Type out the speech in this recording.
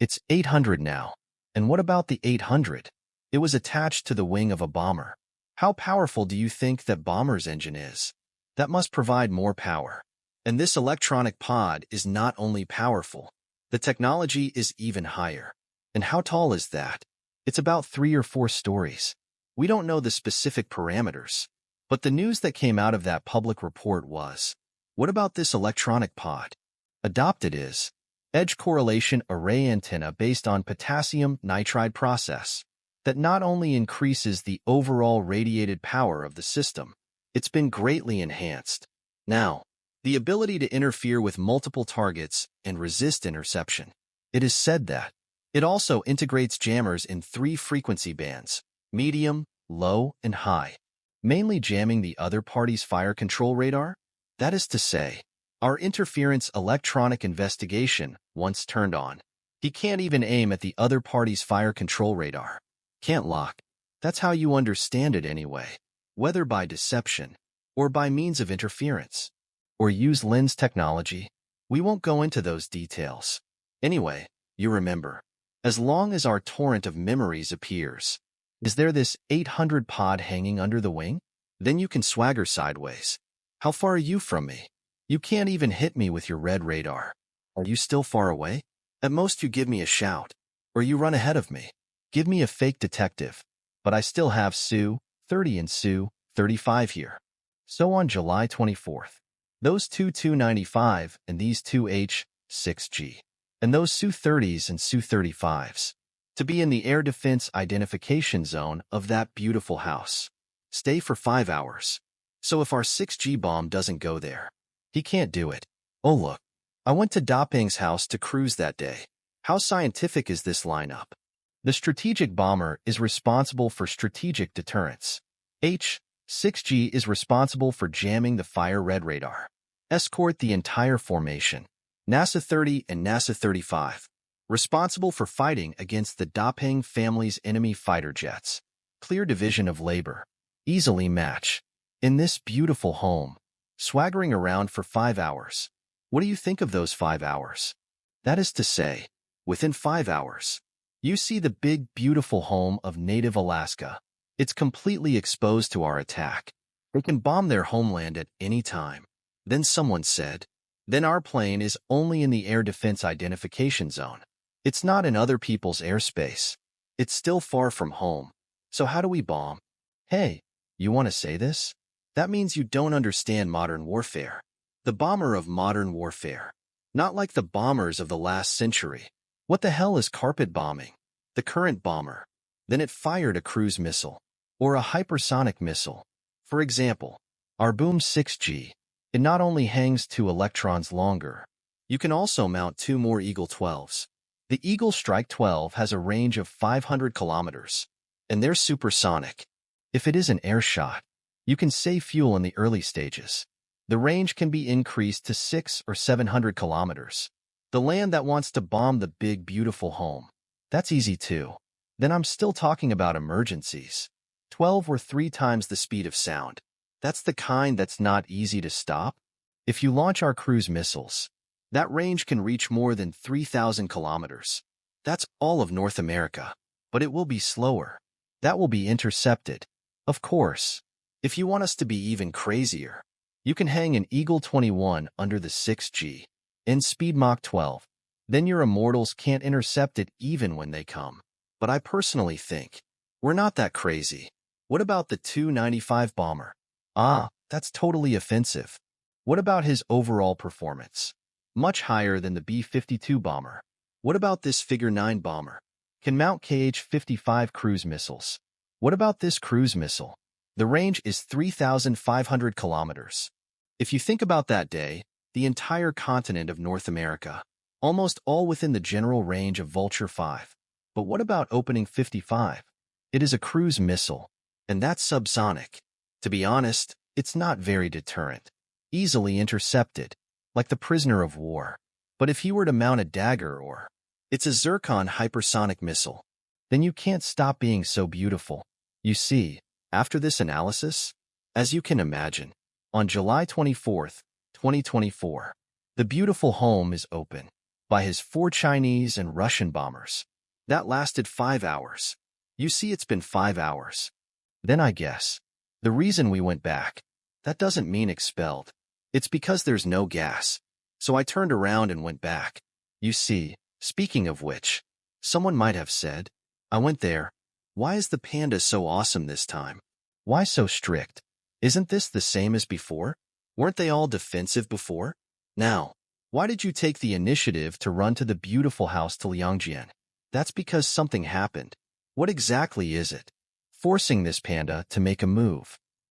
It's 800 now. And what about the 800? It was attached to the wing of a bomber. How powerful do you think that bomber's engine is? That must provide more power. And this electronic pod is not only powerful, the technology is even higher. And how tall is that? It's about 3 or 4 stories. We don't know the specific parameters, but the news that came out of that public report was, what about this electronic pod? Adopted is edge correlation array antenna based on potassium nitride process that not only increases the overall radiated power of the system, it's been greatly enhanced. Now, the ability to interfere with multiple targets and resist interception. It is said that it also integrates jammers in 3 frequency bands, medium, low, and high, mainly jamming the other party's fire control radar. That is to say, our interference electronic investigation, once turned on, he can't even aim at the other party's fire control radar. Can't lock. That's how you understand it anyway, whether by deception or by means of interference, or use lens technology. We won't go into those details. Anyway, you remember, as long as our torrent of memories appears, is there this 800 pod hanging under the wing? Then you can swagger sideways. How far are you from me? You can't even hit me with your red radar. Are you still far away? At most you give me a shout, or you run ahead of me. Give me a fake detective, but I still have Sue 30 and Sue 35 here. So on July 24th, those two 295 and these two H-6G, and those Sue 30s and Sue 35s, to be in the air defense identification zone of that beautiful house. Stay for 5 hours. So if our 6G bomb doesn't go there, he can't do it. Oh look, I went to Daping's house to cruise that day. How scientific is this lineup? The strategic bomber is responsible for strategic deterrence. H-6G is responsible for jamming the fire-red radar. Escort the entire formation. NASA 30 and NASA 35. Responsible for fighting against the Daping family's enemy fighter jets. Clear division of labor. Easily match. In this beautiful home. Swaggering around for 5 hours. What do you think of those 5 hours? That is to say, within 5 hours, you see the big, beautiful home of native Alaska. It's completely exposed to our attack. They can bomb their homeland at any time. Then someone said, then our plane is only in the air defense identification zone. It's not in other people's airspace. It's still far from home. So how do we bomb? Hey, you want to say this? That means you don't understand modern warfare. The bomber of modern warfare. Not like the bombers of the last century. What the hell is carpet bombing? The current bomber. Then it fired a cruise missile. Or a hypersonic missile. For example, our Boom 6G. It not only hangs 2 electrons longer, you can also mount 2 more Eagle 12s. The Eagle Strike 12 has a range of 500 kilometers. And they're supersonic. If it is an air shot, you can save fuel in the early stages. The range can be increased to 600 or 700 kilometers. The land that wants to bomb the big, beautiful home. That's easy too. Then I'm still talking about emergencies. 12 or 3 times the speed of sound. That's the kind that's not easy to stop. If you launch our cruise missiles, that range can reach more than 3,000 kilometers. That's all of North America. But it will be slower. That will be intercepted. Of course, if you want us to be even crazier, you can hang an Eagle 21 under the 6G. In speed Mach 12, then your immortals can't intercept it even when they come. But I personally think, we're not that crazy. What about the 295 bomber? Ah, that's totally offensive. What about his overall performance? Much higher than the B-52 bomber. What about this Figure 9 bomber? Can mount KH-55 cruise missiles. What about this cruise missile? The range is 3,500 kilometers. If you think about that day, the entire continent of North America, almost all within the general range of Vulture 5. But what about Opening 55? It is a cruise missile, and that's subsonic. To be honest, it's not very deterrent. Easily intercepted, like the prisoner of war. But if he were to mount a dagger or it's a Zircon hypersonic missile, then you can't stop being so beautiful. You see, after this analysis, as you can imagine, on July 24th, 2024, the beautiful home is open. by his 4 Chinese and Russian bombers. That lasted 5 hours. You see, it's been 5 hours. Then I guess the reason we went back, that doesn't mean expelled. It's because there's no gas. So I turned around and went back. You see, speaking of which, someone might have said, I went there. Why is the Panda so awesome this time? Why so strict? Isn't this the same as before? Weren't they all defensive before? Now, why did you take the initiative to run to the beautiful house to Liangjian? That's because something happened. What exactly is it? Forcing this Panda to make a move.